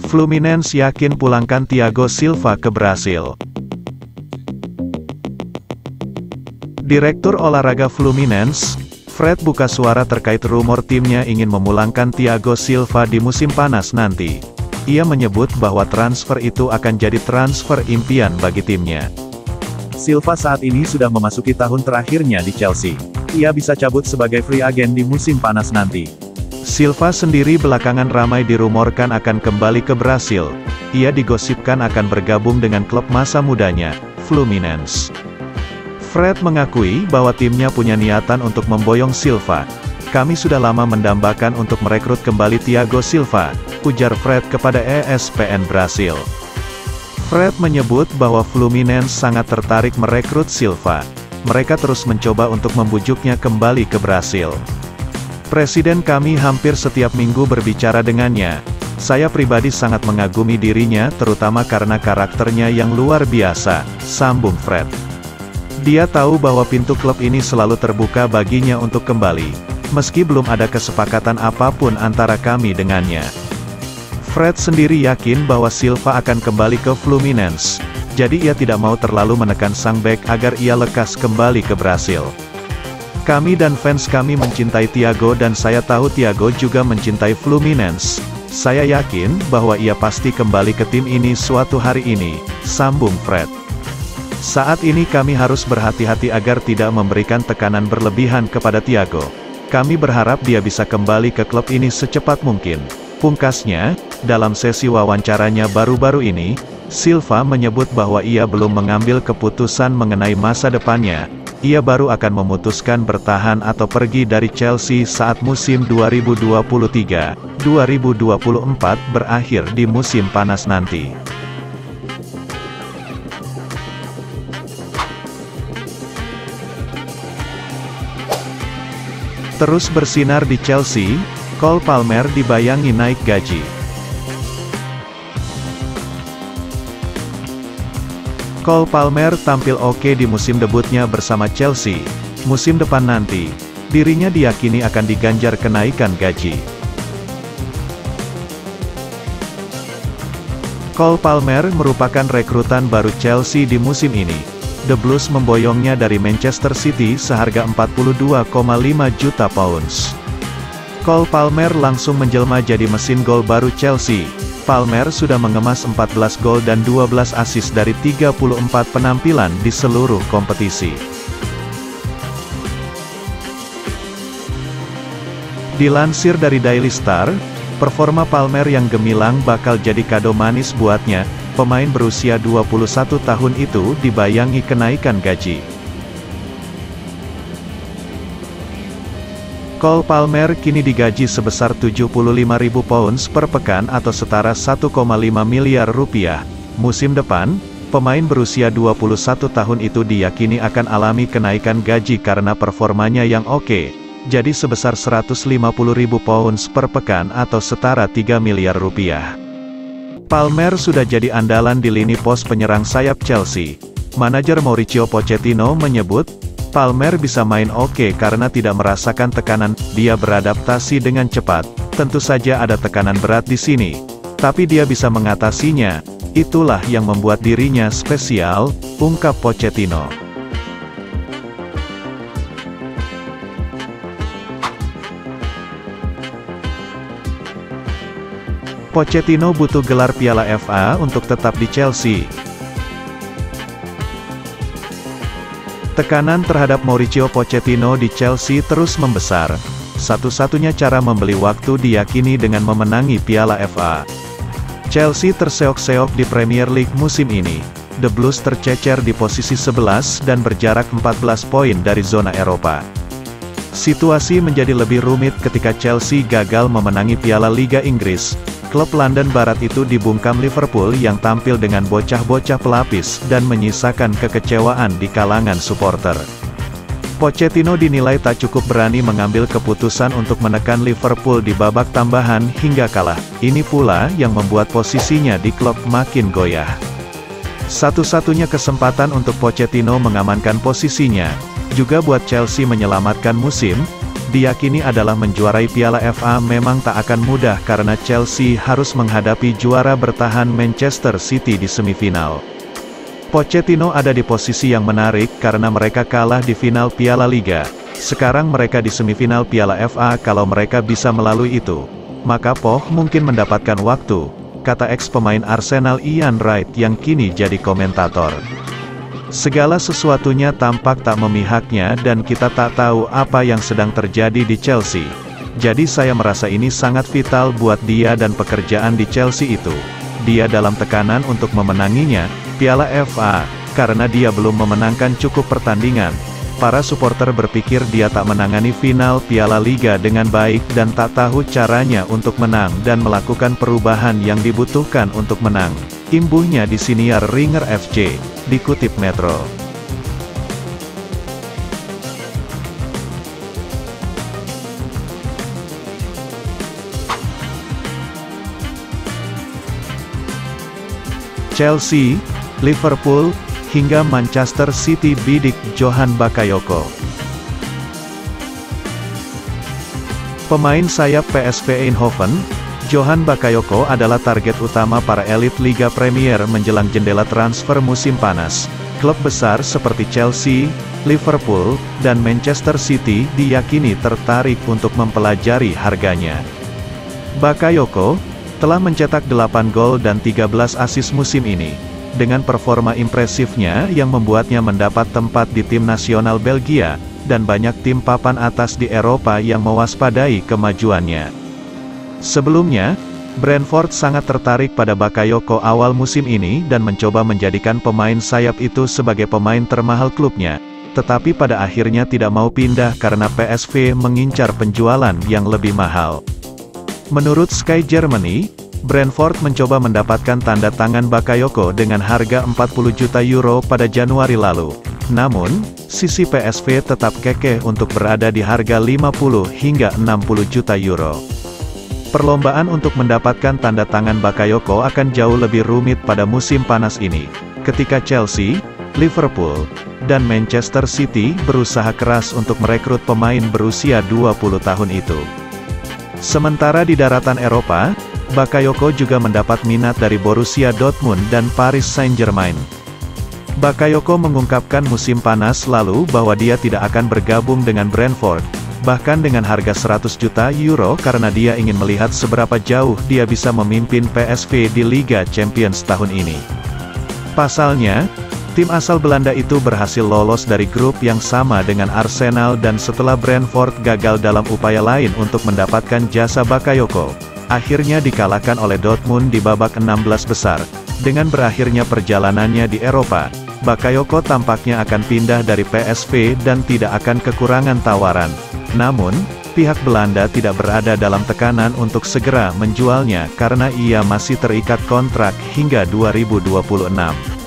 Fluminense yakin pulangkan Thiago Silva ke Brasil. Direktur olahraga Fluminense, Fred buka suara terkait rumor timnya ingin memulangkan Thiago Silva di musim panas nanti. Ia menyebut bahwa transfer itu akan jadi transfer impian bagi timnya. Silva saat ini sudah memasuki tahun terakhirnya di Chelsea. Ia bisa cabut sebagai free agent di musim panas nanti. Silva sendiri belakangan ramai dirumorkan akan kembali ke Brasil. Ia digosipkan akan bergabung dengan klub masa mudanya, Fluminense. Fred mengakui bahwa timnya punya niatan untuk memboyong Silva. Kami sudah lama mendambakan untuk merekrut kembali Thiago Silva, ujar Fred kepada ESPN Brasil. Fred menyebut bahwa Fluminense sangat tertarik merekrut Silva. Mereka terus mencoba untuk membujuknya kembali ke Brasil. Presiden kami hampir setiap minggu berbicara dengannya. Saya pribadi sangat mengagumi dirinya terutama karena karakternya yang luar biasa, sambung Fred. Dia tahu bahwa pintu klub ini selalu terbuka baginya untuk kembali, meski belum ada kesepakatan apapun antara kami dengannya. Fred sendiri yakin bahwa Silva akan kembali ke Fluminense, jadi ia tidak mau terlalu menekan sang bek agar ia lekas kembali ke Brasil. Kami dan fans kami mencintai Thiago dan saya tahu Thiago juga mencintai Fluminense. Saya yakin bahwa ia pasti kembali ke tim ini suatu hari ini, sambung Fred. Saat ini kami harus berhati-hati agar tidak memberikan tekanan berlebihan kepada Thiago. Kami berharap dia bisa kembali ke klub ini secepat mungkin. Pungkasnya, dalam sesi wawancaranya baru-baru ini, Silva menyebut bahwa ia belum mengambil keputusan mengenai masa depannya. Ia baru akan memutuskan bertahan atau pergi dari Chelsea saat musim 2023-2024 berakhir di musim panas nanti. Terus bersinar di Chelsea, Cole Palmer dibayangi naik gaji. Cole Palmer tampil oke di musim debutnya bersama Chelsea. Musim depan nanti, dirinya diyakini akan diganjar kenaikan gaji. Cole Palmer merupakan rekrutan baru Chelsea di musim ini. The Blues memboyongnya dari Manchester City seharga 42,5 juta pounds. Cole Palmer langsung menjelma jadi mesin gol baru Chelsea. Palmer sudah mengemas 14 gol dan 12 assist dari 34 penampilan di seluruh kompetisi. Dilansir dari Daily Star, performa Palmer yang gemilang bakal jadi kado manis buatnya. Pemain berusia 21 tahun itu dibayangi kenaikan gaji. Cole Palmer kini digaji sebesar 75.000 pounds per pekan atau setara 1,5 miliar rupiah. Musim depan, pemain berusia 21 tahun itu diyakini akan alami kenaikan gaji karena performanya yang oke, jadi sebesar 150.000 pounds per pekan atau setara 3 miliar rupiah. Palmer sudah jadi andalan di lini pos penyerang sayap Chelsea. Manajer Mauricio Pochettino menyebut, Palmer bisa main oke karena tidak merasakan tekanan, dia beradaptasi dengan cepat. Tentu saja ada tekanan berat di sini, tapi dia bisa mengatasinya. Itulah yang membuat dirinya spesial, ungkap Pochettino. Pochettino butuh gelar Piala FA untuk tetap di Chelsea. Tekanan terhadap Mauricio Pochettino di Chelsea terus membesar. Satu-satunya cara membeli waktu diyakini dengan memenangi Piala FA. Chelsea terseok-seok di Premier League musim ini. The Blues tercecer di posisi 11 dan berjarak 14 poin dari zona Eropa. Situasi menjadi lebih rumit ketika Chelsea gagal memenangi Piala Liga Inggris. Klub London Barat itu dibungkam Liverpool yang tampil dengan bocah-bocah pelapis dan menyisakan kekecewaan di kalangan supporter. Pochettino dinilai tak cukup berani mengambil keputusan untuk menekan Liverpool di babak tambahan hingga kalah. Ini pula yang membuat posisinya di klub makin goyah. Satu-satunya kesempatan untuk Pochettino mengamankan posisinya, juga buat Chelsea menyelamatkan musim, diyakini adalah menjuarai Piala FA memang tak akan mudah karena Chelsea harus menghadapi juara bertahan Manchester City di semifinal. Pochettino ada di posisi yang menarik karena mereka kalah di final Piala Liga. Sekarang mereka di semifinal Piala FA. Kalau mereka bisa melalui itu, maka Poch mungkin mendapatkan waktu, kata ex-pemain Arsenal Ian Wright yang kini jadi komentator. Segala sesuatunya tampak tak memihaknya dan kita tak tahu apa yang sedang terjadi di Chelsea. Jadi saya merasa ini sangat vital buat dia dan pekerjaan di Chelsea itu. Dia dalam tekanan untuk memenanginya, Piala FA, karena dia belum memenangkan cukup pertandingan. Para supporter berpikir dia tak menangani final Piala Liga dengan baik dan tak tahu caranya untuk menang dan melakukan perubahan yang dibutuhkan untuk menang. Imbuhnya di siniar Ringer FC, dikutip Metro. Chelsea, Liverpool, hingga Manchester City bidik Johan Bakayoko. Pemain sayap PSV Eindhoven, Johan Bakayoko adalah target utama para elit Liga Premier menjelang jendela transfer musim panas. Klub besar seperti Chelsea, Liverpool, dan Manchester City diyakini tertarik untuk mempelajari harganya. Bakayoko telah mencetak 8 gol dan 13 assist musim ini, dengan performa impresifnya yang membuatnya mendapat tempat di tim nasional Belgia, dan banyak tim papan atas di Eropa yang mewaspadai kemajuannya. Sebelumnya, Brentford sangat tertarik pada Bakayoko awal musim ini dan mencoba menjadikan pemain sayap itu sebagai pemain termahal klubnya, tetapi pada akhirnya tidak mau pindah karena PSV mengincar penjualan yang lebih mahal. Menurut Sky Germany, Brentford mencoba mendapatkan tanda tangan Bakayoko dengan harga 40 juta euro pada Januari lalu. Namun, sisi PSV tetap kekeh untuk berada di harga 50 hingga 60 juta euro. Perlombaan untuk mendapatkan tanda tangan Bakayoko akan jauh lebih rumit pada musim panas ini, ketika Chelsea, Liverpool, dan Manchester City berusaha keras untuk merekrut pemain berusia 20 tahun itu. Sementara di daratan Eropa, Bakayoko juga mendapat minat dari Borussia Dortmund dan Paris Saint-Germain. Bakayoko mengungkapkan musim panas lalu bahwa dia tidak akan bergabung dengan Brentford, bahkan dengan harga 100 juta euro karena dia ingin melihat seberapa jauh dia bisa memimpin PSV di Liga Champions tahun ini. Pasalnya, tim asal Belanda itu berhasil lolos dari grup yang sama dengan Arsenal dan setelah Brentford gagal dalam upaya lain untuk mendapatkan jasa Bakayoko, akhirnya dikalahkan oleh Dortmund di babak 16 besar. Dengan berakhirnya perjalanannya di Eropa, Bakayoko tampaknya akan pindah dari PSV dan tidak akan kekurangan tawaran. Namun, pihak Belanda tidak berada dalam tekanan untuk segera menjualnya karena ia masih terikat kontrak hingga 2026.